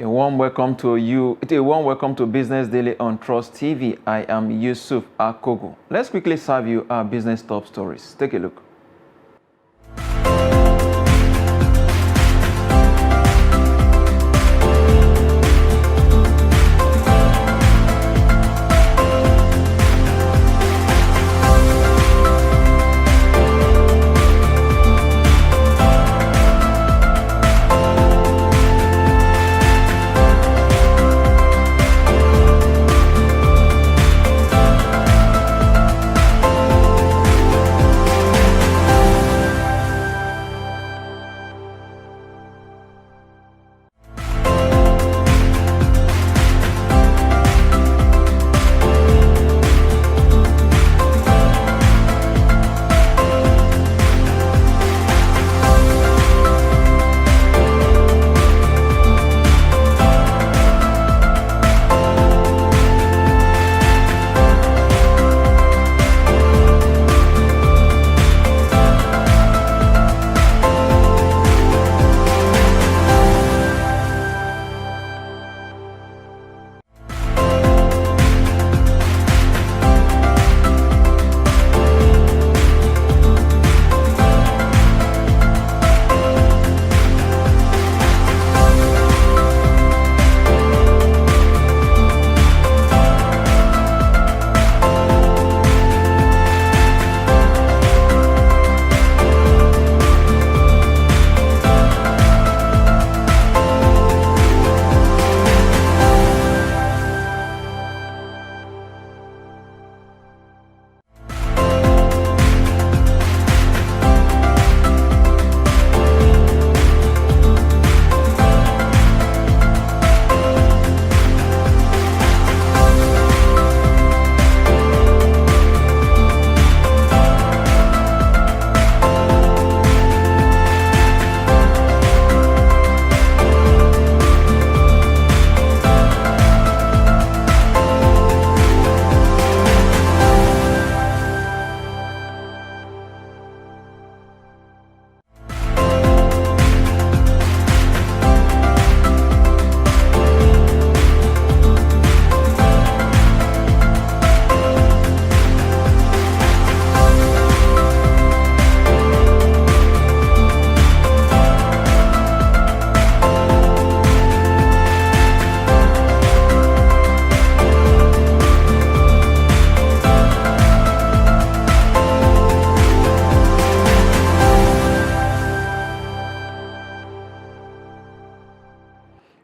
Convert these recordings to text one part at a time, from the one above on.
A warm welcome to you. A warm welcome to Business Daily on Trust TV. I am Yusuf Akogo. Let's quickly serve you our business top stories. Take a look.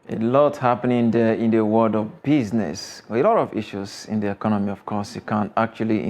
A lot happening there in the world of business. A lot of issues in the economy, of course. You can't actually,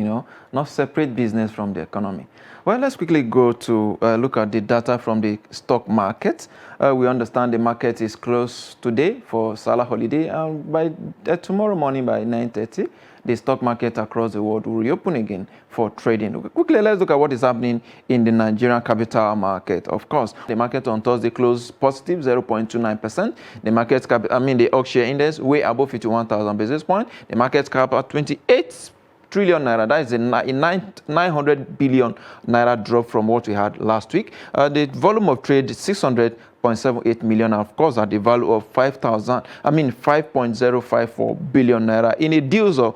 not separate business from the economy. Well, let's quickly go to look at the data from the stock market. We understand the market is closed today for Salah holiday, and by tomorrow morning by 9:30, the stock market across the world will reopen again for trading. Quickly, let's look at what is happening in the Nigerian capital market. Of course, the market on Thursday closed positive 0.29%. The market cap, the Oxshare index way above 51,000 basis points. The market cap at 28 trillion naira. That is a 900 billion naira drop from what we had last week. The volume of trade is 600.78 million, of course, at the value of 5.054 billion naira in a deals of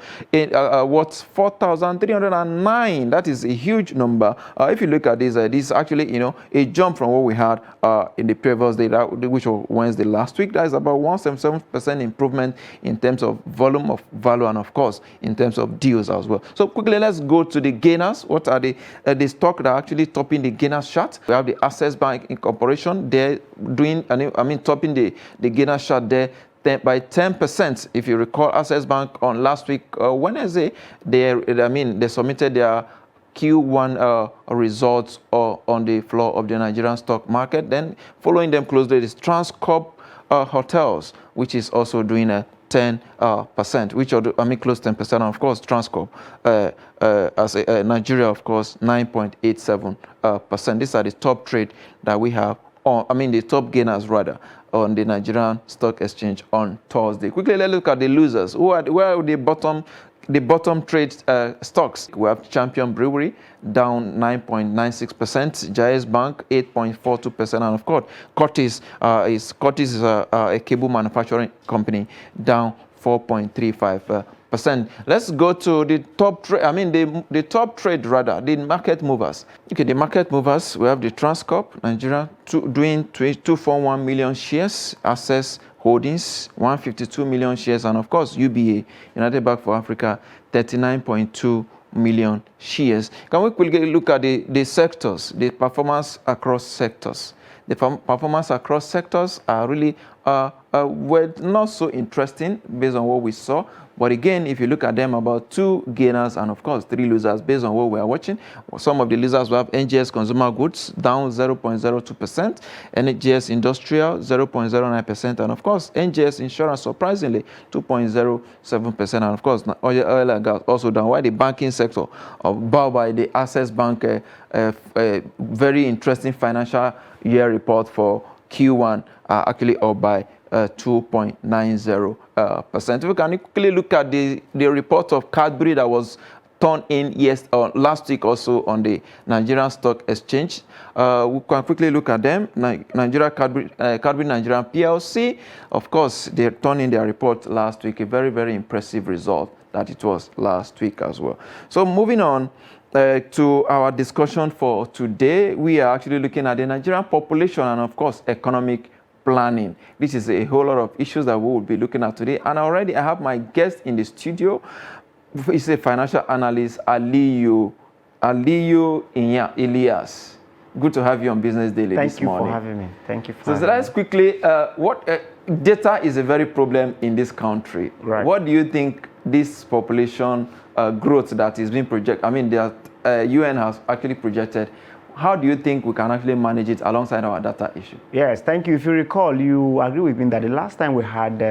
what's 4,309. That is a huge number. If you look at this, this is actually a jump from what we had in the previous day, which was Wednesday last week. That is about 177% improvement in terms of volume of value and, of course, in terms of deals as well. So quickly, let's go to the gainers. What are the stock that are actually topping the gainers chart? We have the Access Bank Incorporation. They're doing, topping the gainers chart there by 10%. If you recall, Access Bank on last week Wednesday, they submitted their Q1 results on the floor of the Nigerian stock market. Then following them closely is Transcorp Hotels, which is also doing a 10%, which are close 10%, and of course Transcorp as Nigeria, of course, 9.87%. These are the top trade that we have on, the top gainers rather on the Nigerian Stock Exchange on Thursday. Quickly, let's look at the losers. Where are the bottom the bottom trade stocks, we have Champion Brewery down 9.96%, Jais Bank 8.42%, and of course, Curtis is a cable manufacturing company down 4.35%. Let's go to the top trade. The top trade rather, the market movers. Okay, the market movers. We have the Transcorp Nigeria doing 241 million shares. Access Holdings 152 million shares, and of course UBA United Bank for Africa 39.2 million shares. Can we quickly look at the sectors, the performance across sectors? The performance across sectors are really were not so interesting based on what we saw. But again, if you look at them, about 2 gainers and of course 3 losers based on what we are watching. Some of the losers we have NGS Consumer Goods down 0.02%, NGS Industrial 0.09%, and of course NGS Insurance surprisingly 2.07%, and of course oil and gas also down. While the banking sector bowed by the Access Bank very interesting financial year report for Q1 actually up by 2.90%. We can quickly look at the report of Cadbury that was turned in last week also on the Nigerian Stock Exchange. We can quickly look at them. Cadbury Nigerian PLC, of course, they turned in their report last week. A very, very impressive result that it was last week as well. So moving on to our discussion for today, we are actually looking at the Nigerian population and of course economic planning. This is a whole lot of issues that we will be looking at today. And already I have my guest in the studio. He's a financial analyst, Aliyu Ilias. Good to have you on Business Daily this morning. Thank you for having me. Thank you for having me. So let's quickly, data is a very problem in this country. Right. What do you think this population growth that is being projected, the UN has actually projected, how do you think we can actually manage it alongside our data issue? Yes, thank you. If you recall, you agree with me that the last time we had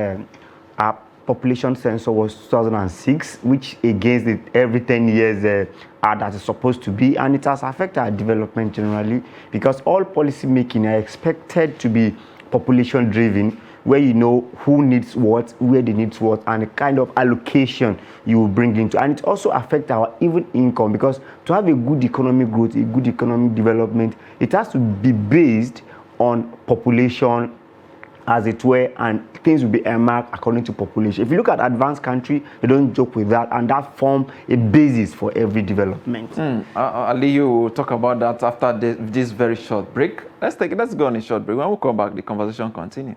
our population census was 2006, which against every 10 years that is supposed to be, and it has affected our development generally because all policy making are expected to be population driven, where you know who needs what, where they need what, and the kind of allocation you will bring into. And it also affects our even income, because to have a good economic growth, a good economic development, it has to be based on population, as it were, and things will be earmarked according to population. If you look at advanced country, they don't joke with that, and that forms a basis for every development. Ali, you will talk about that after this very short break. Let's go on a short break. When we come back, the conversation continues.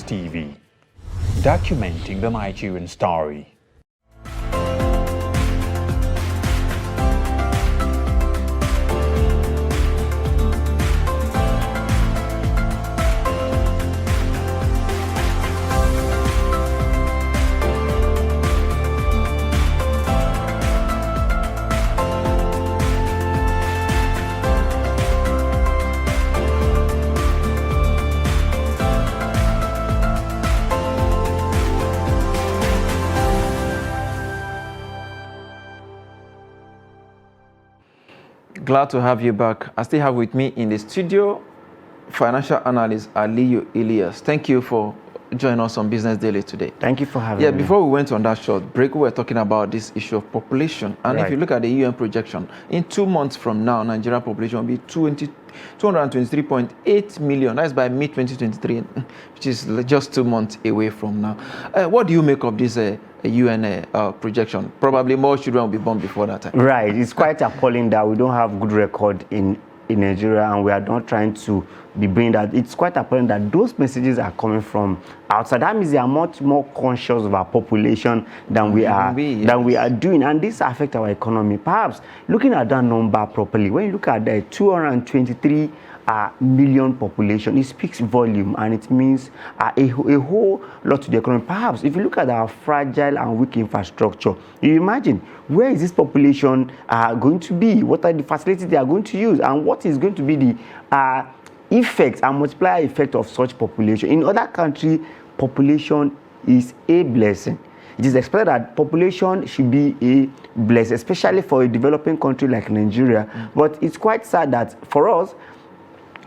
TV, documenting the Nigerian story. Glad to have you back. I still have with me in the studio financial analyst Aliyu Ilias. Thank you for joining us on Business Daily today. Thank you for having me. Yeah, before we went on that short break, we were talking about this issue of population. And if you look at the UN projection, in 2 months from now, Nigerian population will be 223.8 million. That's by mid-2023, which is just 2 months away from now. What do you make of this UN projection? Probably more children will be born before that time. Right. It's quite appalling that we don't have good record in Nigeria, and we are not trying to be bringing that. It's quite apparent that those messages are coming from outside. That means they are much more conscious of our population than we are doing, and this affects our economy. Perhaps looking at that number properly, when you look at the 223 million population, it speaks volume, and it means a whole lot to the economy. Perhaps if you look at our fragile and weak infrastructure, you imagine, where is this population going to be? What are the facilities they are going to use? And what is going to be the effect and multiplier effect of such population? In other countries, population is a blessing. It is expected that population should be a blessing, especially for a developing country like Nigeria. But it's quite sad that for us,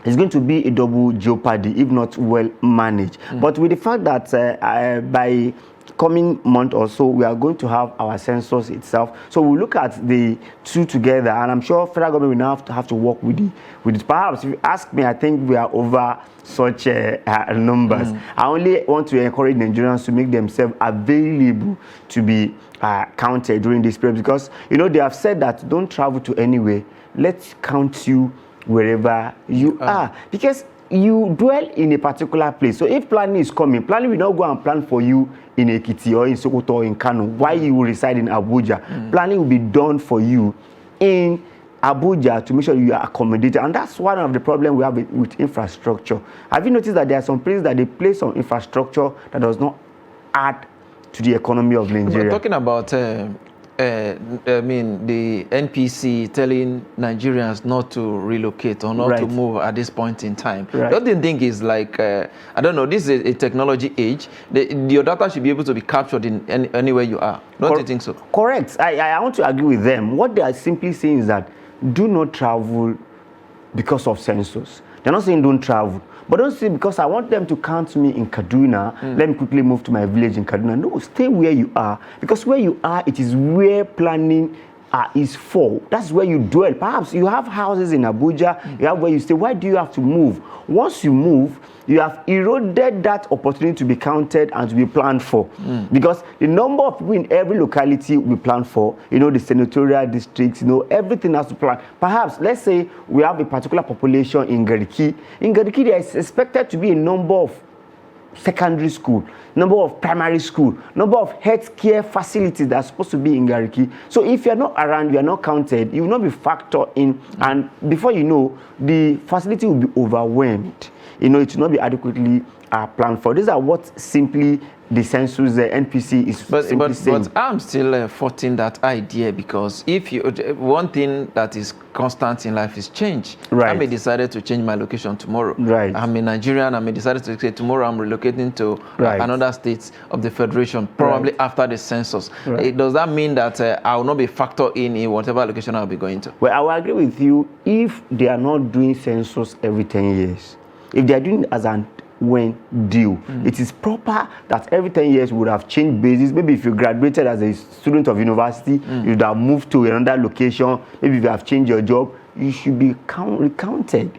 it's going to be a double jeopardy if not well managed. But with the fact that by coming month or so, we are going to have our census itself. So we'll look at the two together, and I'm sure federal government will now have to work with it. Perhaps if you ask me, I think we are over such numbers. I only want to encourage Nigerians to make themselves available to be counted during this period, because they have said that don't travel to anywhere. Let's count you wherever you are, because you dwell in a particular place. So if planning is coming, planning will not go and plan for you in Ekiti or in Sokoto or in Kano while you reside in Abuja. Planning will be done for you in Abuja to make sure you are accommodated. And that's one of the problems we have with infrastructure. Have you noticed that there are some places that they place some infrastructure that does not add to the economy of Nigeria? We're talking about the NPC telling Nigerians not to relocate or not to move at this point in time. Don't you think it's like, I don't know, this is a technology age. Your data should be able to be captured in anywhere you are. Don't you think so? Correct. I want to agree with them. What they are simply saying is that do not travel because of census. They're not saying don't travel. But don't say, because I want them to count me in Kaduna, let me quickly move to my village in Kaduna. No, stay where you are. Because where you are, it is where planning is for. That's where you dwell. Perhaps you have houses in Abuja, you have where you stay. Why do you have to move? Once you move, you have eroded that opportunity to be counted and to be planned for. Because the number of people in every locality we plan for, the senatorial districts, everything has to plan. Perhaps, let's say we have a particular population in Gariki. In Gariki, there is expected to be a number of secondary school, number of primary school, number of healthcare facilities that are supposed to be in Gariki. So if you're not around, you are not counted, you will not be factored in, and before you know, the facility will be overwhelmed. It will not be adequately planned for. These are what simply the census, the NPC is saying. But I'm still faulting that idea, because if one thing that is constant in life is change. I may decide to change my location tomorrow. I'm a Nigerian. I may decide to say tomorrow I'm relocating to another state of the federation, probably after the census. Does that mean that I will not be factored in whatever location I'll be going to? Well, I will agree with you if they are not doing census every 10 years. If they are doing it as an when due, it is proper that every 10 years we would have changed bases. Maybe if you graduated as a student of university, you would have moved to another location. Maybe if you have changed your job, you should be recounted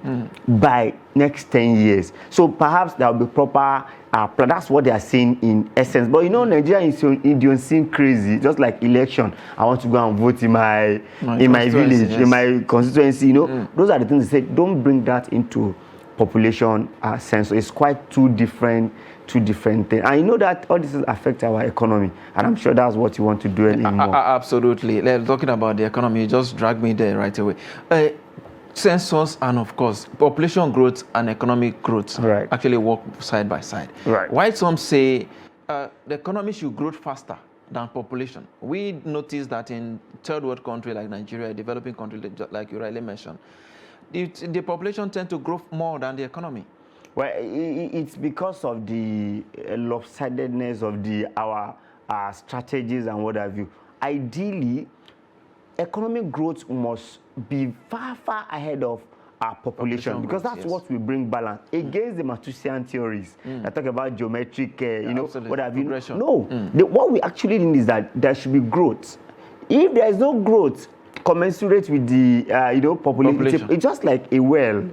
by next 10 years. So perhaps there will be proper plan. That's what they are saying in essence. But Nigeria is idiosyncrasy, just like election. I want to go and vote in my village, in my constituency. Those are the things they say. Don't bring that into population census. It's quite two different things, and that all this affect our economy, and I'm sure that's what you want to do in more. Absolutely. Talking about the economy, you just dragged me there right away. Census and of course population growth and economic growth actually work side by side. Why some say the economy should grow faster than population? We notice that in third world country like Nigeria, a developing country like you rightly mentioned, the population tend to grow more than the economy. Well, it's because of the lopsidedness of our strategies and what have you. Ideally, economic growth must be far, far ahead of our population, because growth, that's yes. what will bring balance against the Malthusian theories that talk about geometric, absolutely. what have you. Progression. No, what we actually need is that there should be growth. If there is no growth commensurate with the population, it's just like a well.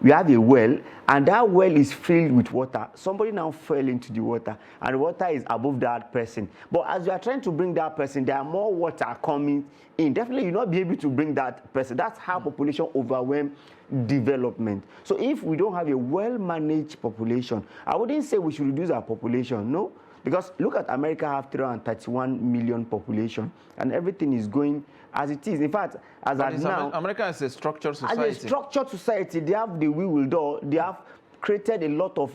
We have a well, and that well is filled with water. Somebody now fell into the water, and the water is above that person. But as you are trying to bring that person, there are more water coming in. Definitely, you'll not be able to bring that person. That's how population overwhelm development. So if we don't have a well-managed population, I wouldn't say we should reduce our population, no. Because look at America, have 331 million population, and everything is going as it is. In fact, as at now, America is a structured society. As a structured society, they have the will do. They have created a lot of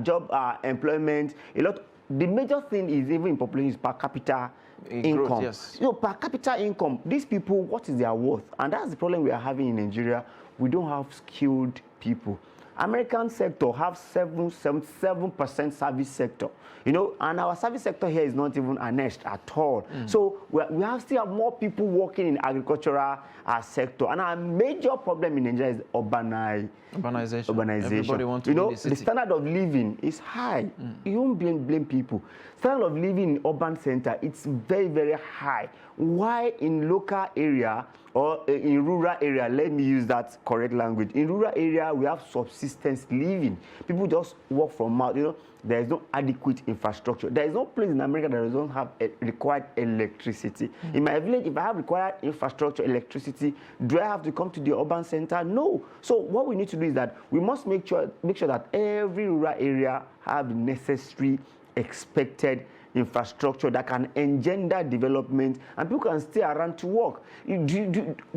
job employment. The major thing is, even in population, is per capita income. Growth, yes. Per capita income, these people, what is their worth? And that's the problem we are having in Nigeria. We don't have skilled people. American sector have 77% service sector, and our service sector here is not even annexed at all. So we still have more people working in agricultural sector, and our major problem in Nigeria is urbanization. Everybody wants to be in the city. The standard of living is high. You won't blame people. Standard of living in urban center, it's very, very high. Why in local area or in rural area, let me use that correct language. In rural area, we have subsistence living. People just work from mouth. There is no adequate infrastructure. There is no place in America that doesn't have required electricity. In my village, if I have required infrastructure, electricity, do I have to come to the urban center? No. So what we need to do is that we must make sure that every rural area have the necessary expected infrastructure that can engender development, and people can stay around to work.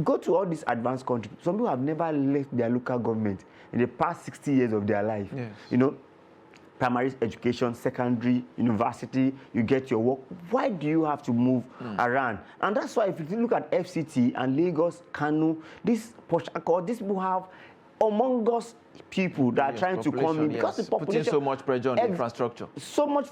Go to all these advanced countries. Some people have never left their local government in the past 60 years of their life. Yes. Primary education, secondary, university, you get your work. Why do you have to move around? And that's why if you look at FCT and Lagos, Kano, these people have humongous people that are trying to come in, because the population putting so much pressure on the infrastructure, so much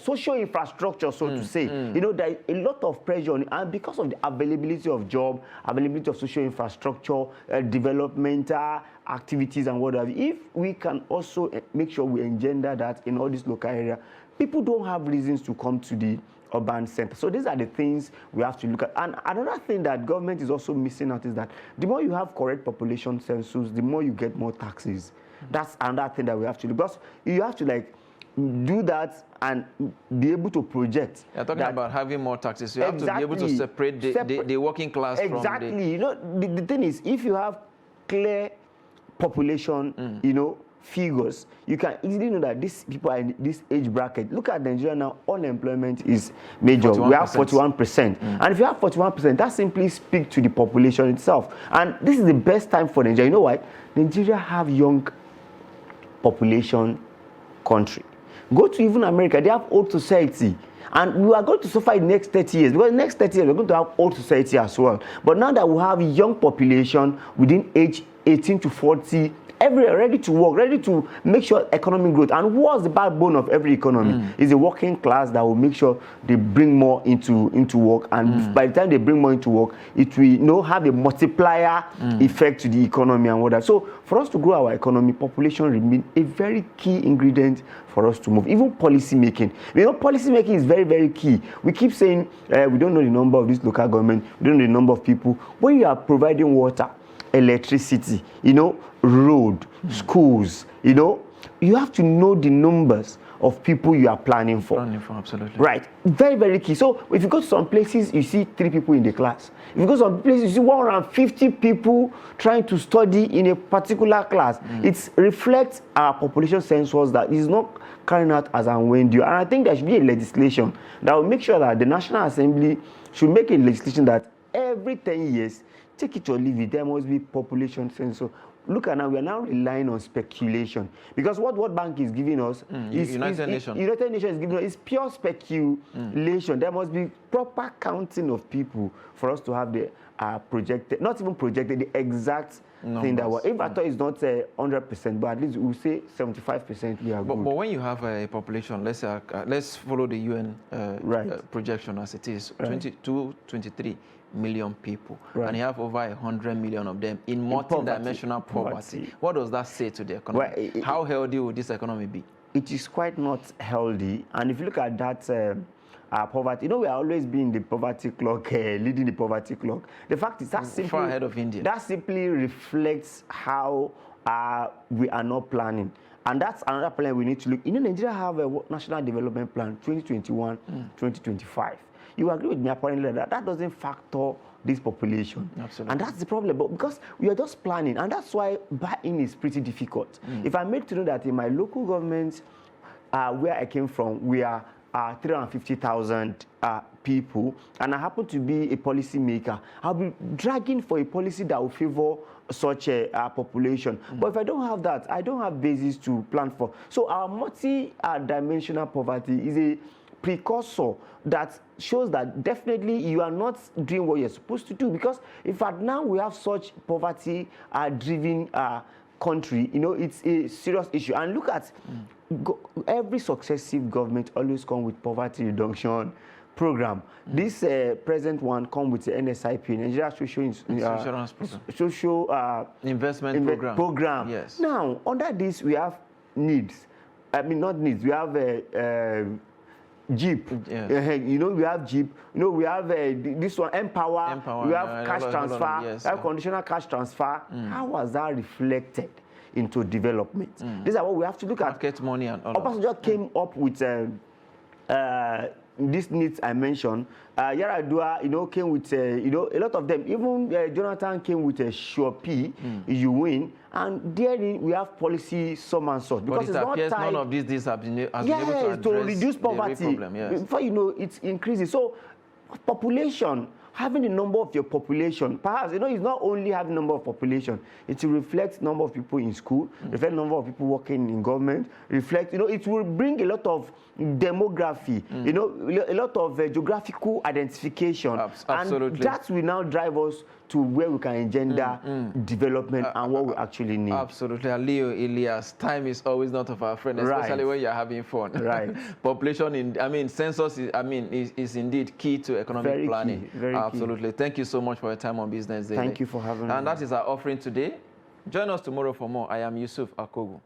social infrastructure, so to say. There is a lot of pressure on it, and because of the availability of job, availability of social infrastructure, developmental activities and whatever. If we can also make sure we engender that in all these local areas, people don't have reasons to come to the urban center. So these are the things we have to look at. And another thing that government is also missing out is that the more you have correct population census, the more you get more taxes. That's another thing that we have to do, because you have to do that and be able to project. You're talking about having more taxes. You have to be able to separate the working class from the... Exactly. The thing is, if you have clear population, figures, you can easily know that these people are in this age bracket. Look at Nigeria now, unemployment is major. 41%. We have 41%. And if you have 41%, that simply speaks to the population itself. And this is the best time for Nigeria. You know why? Nigeria have young population country. Go to even America, they have old society. And we are going to suffer in the next 30 years, because the next 30 years we're going to have old society as well. But now that we have young population within age 18 to 40, ready to work, ready to make sure economic growth. And what's the backbone of every economy? Is a working class that will make sure they bring more into work. And by the time they bring more into work, it will have a multiplier effect to the economy and whatever. So for us to grow our economy, population remains a very key ingredient for us to move. Even policy making. Policy making is very, very key. We keep saying we don't know the number of this local government, we don't know the number of people. When you are providing water, electricity, road, schools, you have to know the numbers of people you are planning for. Absolutely. Right. Very, very key. So if you go to some places, you see 3 people in the class. If you go to some places, you see 150 people trying to study in a particular class. It reflects our population census that is not carrying out as and when due. And I think there should be a legislation that will make sure that the National Assembly should make a legislation that every 10 years, take it or leave it, there must be population census. Look at now, we are now relying on speculation, because what World Bank is giving us is United Nations is giving us is pure speculation. There must be proper counting of people for us to have the projected, not even projected, the exact thing that was. If I thought it's not 100%, but at least we'll say 75% we are good. But when you have a population, let's say, let's follow the UN projection as it is, 22, 23 million people, and you have over 100 million of them in multi-dimensional poverty. What does that say to the economy? Well, how healthy would this economy be? It is quite not healthy, and if you look at that poverty, you know, we are always being the poverty clock, leading the poverty clock. The fact is that simply far ahead of India. That simply reflects how we are not planning, and that's another plan we need to look. You know, Nigeria have a National Development Plan 2021-2025. You agree with me apparently that doesn't factor this population. Absolutely. And that's the problem. But because we are just planning, and that's why buy-in is pretty difficult. If I make to know that in my local government, where I came from, we are 350,000 people, and I happen to be a policy maker, I'll be dragging for a policy that will favor such a population. But if I don't have that, I don't have basis to plan for. So our multi-dimensional poverty is a precursor that shows that definitely you are not doing what you're supposed to do, because in fact now we have such poverty driven country, you know, it's a serious issue. And look at every successive government always come with poverty reduction program. This present one come with the NSIP, Nigeria Social Investment Program. Yes. Now under this we have needs. I mean, not needs. We have JEEP, you know, we have JEEP, you know, we have this one, Empower, we have cash transfer, we have conditional cash transfer. How was that reflected into development? These are what we have to look at. Market money and all. Obasanjo came up with these needs I mentioned. Yaradua, you know, came with you know, a lot of them. Even Jonathan came with a P, you win, and therein we have policy some and such. Because but it appears none of these have been able to address to reduce poverty. The problem, yes. Before you know, it's increasing. So population, having the number of your population, perhaps, you know, it's not only having number of population, it will reflect number of people in school, reflect number of people working in government, reflect, you know, it will bring a lot of demography, you know, a lot of geographical identification. Absolutely. And that will now drive us to where we can engender development and what we actually need. Absolutely. Leo, Elias, time is always not of our friend, especially when you're having fun. Right. Population, census is indeed key to economic planning. Very absolutely. key. Thank you so much for your time on Business Day. Thank you for having me. And that is our offering today. Join us tomorrow for more. I am Yusuf Akogu.